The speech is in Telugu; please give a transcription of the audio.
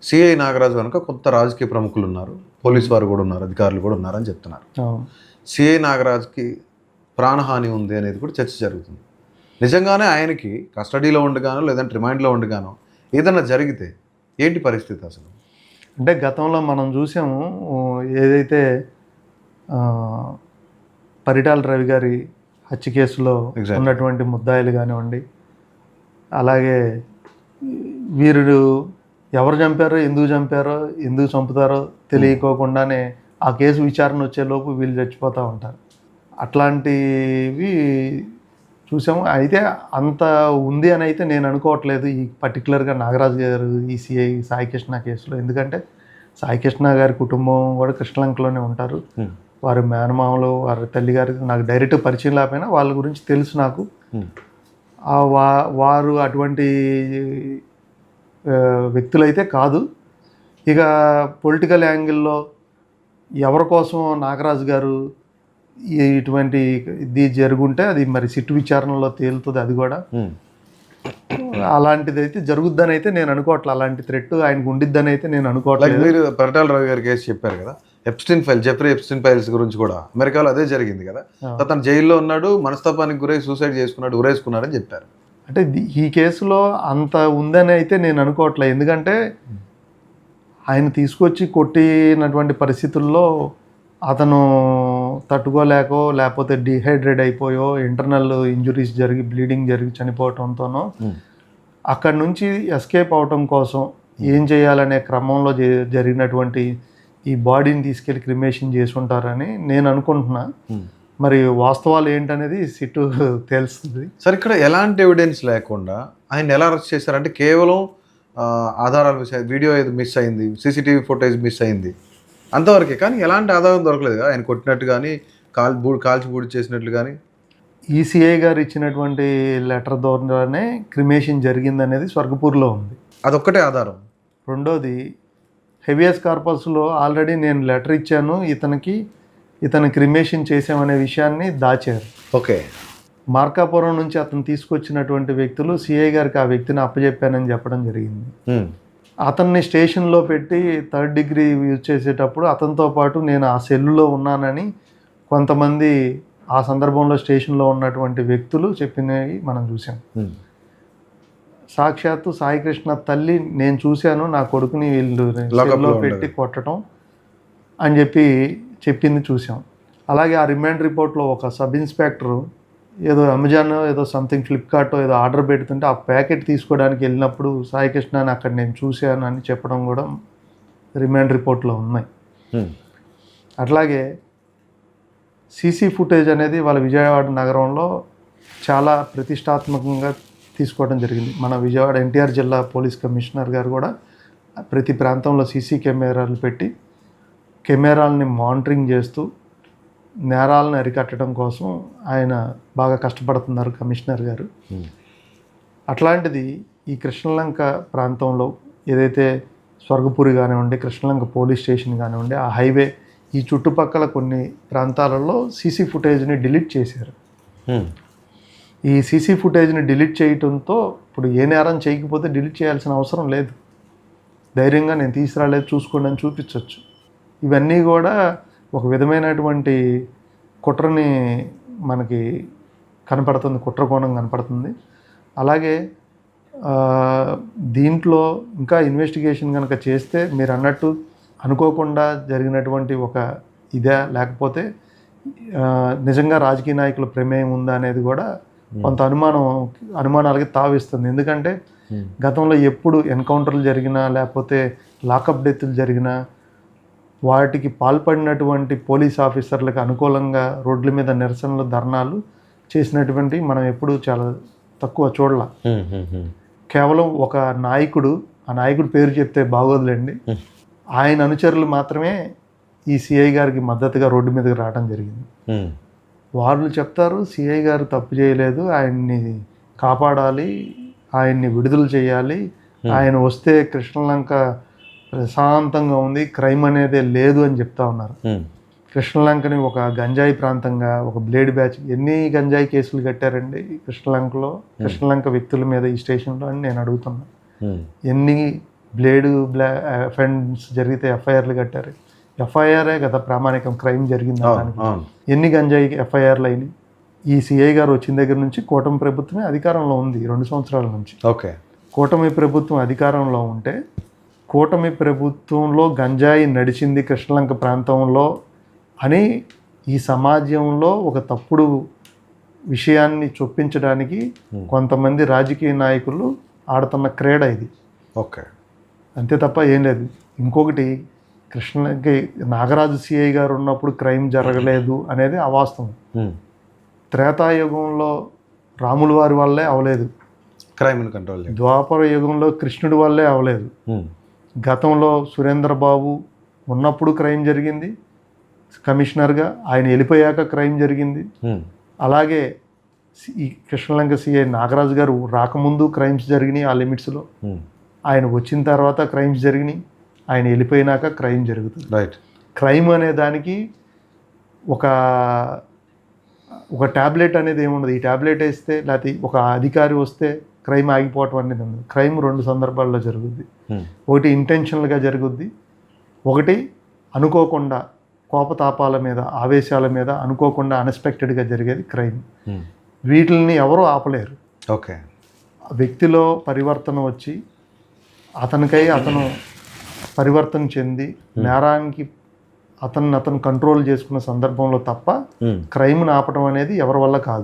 సిఐ నాగరాజు కనుక కొంత రాజకీయ ప్రముఖులు ఉన్నారు, పోలీసు వారు కూడా ఉన్నారు, అధికారులు కూడా ఉన్నారని చెప్తున్నారు. సిఐ నాగరాజ్కి ప్రాణహాని ఉంది అనేది కూడా చర్చ జరుగుతుంది. నిజంగానే ఆయనకి కస్టడీలో ఉండగానో లేదంటే రిమాండ్లో ఉండగానో ఏదైనా జరిగితే ఏంటి పరిస్థితి అసలు? అంటే గతంలో మనం చూసాము, ఏదైతే పరిటాల రవి గారి హత్య కేసులో ఉన్నటువంటి ముద్దాయిలు కానివ్వండి, అలాగే వీరుడు ఎవరు చంపారో, ఎందుకు చంపుతారో తెలియకోకుండానే ఆ కేసు విచారణ వచ్చేలోపు వీళ్ళు చచ్చిపోతూ ఉంటారు. అట్లాంటివి చూసాము. అయితే అంత ఉంది అని అయితే నేను అనుకోవట్లేదు ఈ పర్టికులర్గా నాగరాజు గారు ఈ సిఐ సాయికృష్ణ కేసులో. ఎందుకంటే సాయికృష్ణ గారి కుటుంబం కూడా కృష్ణలంకలోనే ఉంటారు. వారి మేనమామలు, వారి తల్లి గారికి నాకు డైరెక్ట్ పరిచయం లేకపోయినా వాళ్ళ గురించి తెలుసు నాకు. వారు అటువంటి వ్యక్తులైతే కాదు. ఇక పొలిటికల్ యాంగిల్లో ఎవరి కోసం నాగరాజు గారు ఇటువంటి ఇది జరుగుంటే అది మరి సిట్టు విచారణలో తేలుతుంది. అది కూడా అలాంటిది అయితే జరుగుద్దని అయితే నేను అనుకోవట్లేదు. అలాంటి థ్రెట్ ఆయనకు ఉండిద్దని అయితే నేను అనుకోవట్లేదు. మీరు పరిటాల రవి గారి కేసు చెప్పారు కదా, జెఫ్రీ ఎప్స్టీన్ ఫైల్స్ గురించి కూడా అమెరికాలో అదే జరిగింది కదా. అతను జైల్లో ఉన్నాడు, మనస్తాపానికి గురై సూసైడ్ చేసుకున్నాడు, ఉరేసుకున్నాడని చెప్పారు. అంటే ఈ కేసులో అంత ఉందని అయితే నేను అనుకోవట్లేదు. ఎందుకంటే ఆయన తీసుకొచ్చి కొట్టినటువంటి పరిస్థితుల్లో అతను తట్టుకోలేకో లేకపోతే డిహైడ్రేట్ అయిపోయో ఇంటర్నల్ ఇంజురీస్ జరిగి బ్లీడింగ్ జరిగి చనిపోవటంతోనో అక్కడి నుంచి ఎస్కేప్ అవటం కోసం ఏం చేయాలనే క్రమంలో జరిగినటువంటి ఈ బాడీని తీసుకెళ్ళి క్రిమేషన్ చేసి ఉంటారని నేను అనుకుంటున్నా. మరి వాస్తవాలు ఏంటనేది సిట్టు తెలుస్తుంది. సార్, ఇక్కడ ఎలాంటి ఎవిడెన్స్ లేకుండా ఆయన ఎలా అరెస్ట్ చేశారంటే కేవలం ఆధారాలు మిస్ అయ్యింది, వీడియో ఏది మిస్ అయింది, సీసీటీవీ ఫుటేజ్ మిస్ అయింది అంతవరకే. కానీ ఎలాంటి ఆధారం దొరకలేదు కదా ఆయన కొట్టినట్టు కానీ కాల్చి బూడి చేసినట్లు కానీ. ఈసీఐ గారు ఇచ్చినటువంటి లెటర్ ద్వారానే క్రిమేషన్ జరిగిందనేది స్వర్గపూర్లో ఉంది. అదొక్కటే ఆధారం. రెండోది హెవియస్ కార్పస్లో ఆల్రెడీ నేను లెటర్ ఇచ్చాను, ఇతను క్రిమేషన్ చేసామనే విషయాన్ని దాచారు. ఓకే. మార్కాపురం నుంచి అతను తీసుకొచ్చినటువంటి వ్యక్తులు సిఐ గారికి ఆ వ్యక్తిని అప్పచెప్పానని చెప్పడం జరిగింది. అతన్ని స్టేషన్లో పెట్టి 3rd డిగ్రీ యూజ్ చేసేటప్పుడు అతనితో పాటు నేను ఆ సెల్లులో ఉన్నానని కొంతమంది ఆ సందర్భంలో స్టేషన్లో ఉన్నటువంటి వ్యక్తులు చెప్పినవి మనం చూసాం. సాక్షాత్తు సాయికృష్ణ తల్లి నేను చూశాను, నా కొడుకుని వీళ్ళు సెల్లో పెట్టి కొట్టడం అని చెప్పింది చూసాం. అలాగే ఆ రిమాండ్ రిపోర్ట్లో ఒక సబ్ ఇన్స్పెక్టరు ఏదో అమెజాన్ ఏదో సంథింగ్ ఫ్లిప్కార్ట్ ఏదో ఆర్డర్ పెడుతుంటే ఆ ప్యాకెట్ తీసుకోవడానికి వెళ్ళినప్పుడు సాయికృష్ణని అక్కడ నేను చూశాను అని చెప్పడం కూడా రిమాండ్ రిపోర్ట్లో ఉన్నాయి. అట్లాగే సీసీ ఫుటేజ్ అనేది వాళ్ళ విజయవాడ నగరంలో చాలా ప్రతిష్టాత్మకంగా తీసుకోవడం జరిగింది. మన విజయవాడ ఎన్టీఆర్ జిల్లా పోలీస్ కమిషనర్ గారు కూడా ప్రతి ప్రాంతంలో సీసీ కెమెరాలు పెట్టి కెమెరాలని మానిటరింగ్ చేస్తూ నేరాలను అరికట్టడం కోసం ఆయన బాగా కష్టపడుతున్నారు కమిషనర్ గారు. అట్లాంటిది ఈ కృష్ణలంక ప్రాంతంలో ఏదైతే స్వర్గపురి కానివ్వండి, కృష్ణలంక పోలీస్ స్టేషన్ కానివ్వండి, ఆ హైవే ఈ చుట్టుపక్కల కొన్ని ప్రాంతాలలో సీసీ ఫుటేజ్ని డిలీట్ చేశారు. ఈ సీసీ ఫుటేజ్ని డిలీట్ చేయడంతో ఇప్పుడు ఏ నేరం చేయకపోతే డిలీట్ చేయాల్సిన అవసరం లేదు. ధైర్యంగా నేను తీసుకురాలేదు చూసుకోండి అని చూపించవచ్చు. ఇవన్నీ కూడా ఒక విధమైనటువంటి కుట్రని మనకి కనపడుతుంది, కుట్ర కోణం కనపడుతుంది. అలాగే దీంట్లో ఇంకా ఇన్వెస్టిగేషన్ కనుక చేస్తే మీరు అన్నట్టు అనుకోకుండా జరిగినటువంటి ఒక ఇదే, లేకపోతే నిజంగా రాజకీయ నాయకుల ప్రమేయం ఉందా అనేది కూడా కొంత అనుమానాలకి తావిస్తుంది. ఎందుకంటే గతంలో ఎప్పుడు ఎన్కౌంటర్లు జరిగినా లేకపోతే లాకప్ డెత్లు జరిగినా వాటికి పాల్పడినటువంటి పోలీస్ ఆఫీసర్లకు అనుకూలంగా రోడ్ల మీద నిరసనలు, ధర్నాలు చేసినటువంటి మనం ఎప్పుడు చాలా తక్కువ చూడాల. కేవలం ఒక నాయకుడు, ఆ నాయకుడు పేరు చెప్తే బాగోదులేండి, ఆయన అనుచరులు మాత్రమే ఈ సిఐ గారికి మద్దతుగా రోడ్డు మీదకి రావడం జరిగింది. వాళ్ళు చెప్తారు సిఐ గారు తప్పు చేయలేదు, ఆయన్ని కాపాడాలి, ఆయన్ని విడుదల చేయాలి, ఆయన వస్తే కృష్ణలంక ప్రశాంతంగా ఉంది, క్రైమ్ అనేదే లేదు అని చెప్తా ఉన్నారు. కృష్ణలంకని ఒక గంజాయి ప్రాంతంగా, ఒక బ్లేడ్ బ్యాచ్, ఎన్ని గంజాయి కేసులు కట్టారండి కృష్ణలంకలో, కృష్ణలంక వ్యక్తుల మీద ఈ స్టేషన్లో అని నేను అడుగుతున్నా. ఎన్ని బ్లేడ్ అఫెన్స్ జరిగితే ఎఫ్ఐఆర్లు కట్టారు. ఎఫ్ఐఆరే కదా ప్రామాణికం, క్రైమ్ జరిగింది అనడానికి. అవును. ఎన్ని గంజాయి ఎఫ్ఐఆర్లు అయినాయి? ఈ సిఐ గారు వచ్చిన దగ్గర నుంచి కూటమి ప్రభుత్వమే అధికారంలో ఉంది 2 సంవత్సరాల నుంచి. ఓకే. కూటమి ప్రభుత్వం అధికారంలో ఉంటే కూటమి ప్రభుత్వంలో గంజాయి నడిచింది కృష్ణలంక ప్రాంతంలో అని ఈ సమాజంలో ఒక తప్పుడు విషయాన్ని చొప్పించడానికి కొంతమంది రాజకీయ నాయకులు ఆడుతున్న క్రీడ ఇది. ఓకే. అంతే తప్ప ఏం లేదు. ఇంకొకటి, కృష్ణలంకి నాగరాజు సిఐ గారు ఉన్నప్పుడు క్రైమ్ జరగలేదు అనేది అవాస్తవం. త్రేతాయుగంలో రాముల వారి వల్లే అవలేదు, క్రైమ్ని కంట్రోల్ ద్వాపర యుగంలో కృష్ణుడి వల్లే అవలేదు, గతంలో సురేంద్రబాబు ఉన్నప్పుడు క్రైమ్ జరిగింది కమిషనర్గా, ఆయన వెళ్ళిపోయాక క్రైమ్ జరిగింది. అలాగే ఈ కృష్ణలంక సిఐ నాగరాజు గారు రాకముందు క్రైమ్స్ జరిగినాయి ఆ లిమిట్స్లో, ఆయన వచ్చిన తర్వాత క్రైమ్స్ జరిగినాయి, ఆయన వెళ్ళిపోయినాక క్రైమ్ జరుగుతుంది. రైట్. క్రైమ్ అనే దానికి ఒక ట్యాబ్లెట్ అనేది ఏముండదు. ఈ ట్యాబ్లెట్ వేస్తే లేకపోతే ఒక అధికారి వస్తే క్రైమ్ ఆగిపోవటం అనేది ఉండదు. క్రైమ్ 2 సందర్భాల్లో జరుగుద్ది. ఒకటి ఇంటెన్షనల్గా జరుగుద్ది, ఒకటి అనుకోకుండా కోపతాపాల మీద ఆవేశాల మీద అనుకోకుండా అన్ఎక్స్పెక్టెడ్గా జరిగేది క్రైమ్. వీటిని ఎవరూ ఆపలేరు. ఓకే. వ్యక్తిలో పరివర్తన వచ్చి అతను పరివర్తన చెంది నేరానికి అతను కంట్రోల్ చేసుకున్న సందర్భంలో తప్ప క్రైమ్ని ఆపటం అనేది ఎవరి వల్ల కాదు.